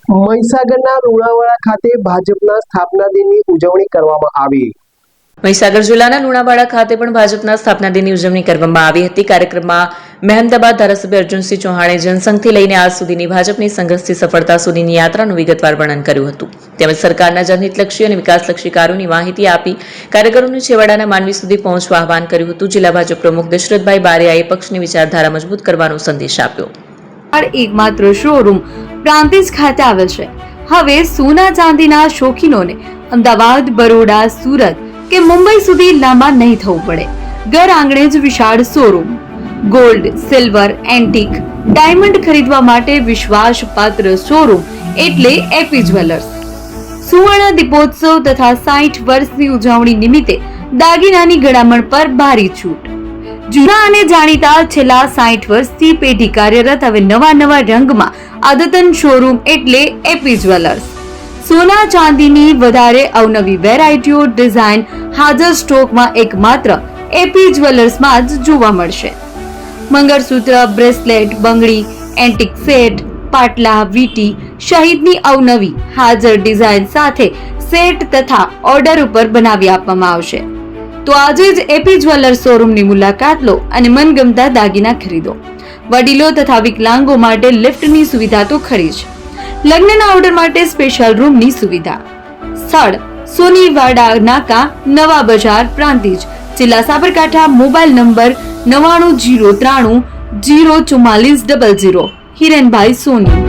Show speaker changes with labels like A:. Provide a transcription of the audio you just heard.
A: મહીસાગરના લુણાવાડા ખાતે ભાજપના સ્થાપના દિનની ઉજવણી કરવામાં આવી।
B: મહીસાગર જિલ્લાના લુણાવાડા ખાતે પણ ભાજપના સ્થાપના દિનની ઉજવણી કરવામાં આવી હતી। કાર્યક્રમમાં મહેમદાબાદ ધારાસભ્ય અર્જુનસિંહ ચૌહાણે જનસંઘથી લઈને આજ સુધીની ભાજપની સંઘર્ષથી સફળતા સુધીની યાત્રાનું વિગતવાર વર્ણન કર્યું હતું। તેમજ સરકારના જનહિતલક્ષી અને વિકાસલક્ષી કાર્યોની માહિતી આપી કાર્યકરોને છેવાડાના માનવી સુધી પહોંચવા આહવાન કર્યું હતું। જિલ્લા ભાજપ પ્રમુખ દશરથભાઈ બારિયાએ પક્ષની વિચારધારા મજબૂત કરવાનો સંદેશ આપ્યો।
C: એકમાત્ર શોરૂમ પ્રાંતિજ ખાતે આવેલ છે। હવે સોના ચાંદીના શોખીનોને અમદાવાદ, બરોડા, સુરત કે મુંબઈ સુધી લાંબા નહીં થવું પડે। ઘર આંગણે જ વિશાળ showroom. Gold, silver, antique, diamond ખરીદવા માટે વિશ્વાસપાત્ર શોરૂમ એટલે એપી જ્વેલર્સ। સુવર્ણ દીપોત્સવ તથા 60 વર્ષની ઉજવણી નિમિત્તે દાગીનાની ગળામણ પર ભારી છૂટ। જૂના અને જાણીતા છેલ્લા 60 વર્ષથી પેઢી કાર્યરત હવે નવા રંગમાં અદ્યતન શોરૂમ એટલે એપી જ્વેલર્સ। સોના ચાંદીની વધારે અવનવી વેરાયટીઓ, ડિઝાઇન હાજર સ્ટોકમાં એકમાત્ર એપી જ્વેલર્સમાં જ જોવા મળશે। મંગળસૂત્ર, બ્રેસલેટ, બંગડી, એન્ટિક સેટ, પાટલા, વીટી સહિતની અવનવી હાજર ડિઝાઇન સાથે સેટ તથા ઓર્ડર ઉપર બનાવી આપવામાં આવશે। તો આજે જ એપી જ્વેલર્સ શોરૂમની મુલાકાત લો અને મનગમતા દાગીના ખરીદો। વડીલો તથા વિકલાંગો માટે લિફ્ટની સુવિધા તો ખરી જ, લગ્નના ઓર્ડર માટે સ્પેશિયલ રૂમની સુવિધા। સ્થળ સોનીવાડા નાકા, નવા બજાર, પ્રાંતિજ, જિલ્લા સાબરકાંઠા। Mobile number 9903304400। હિરેનભાઈ સોની।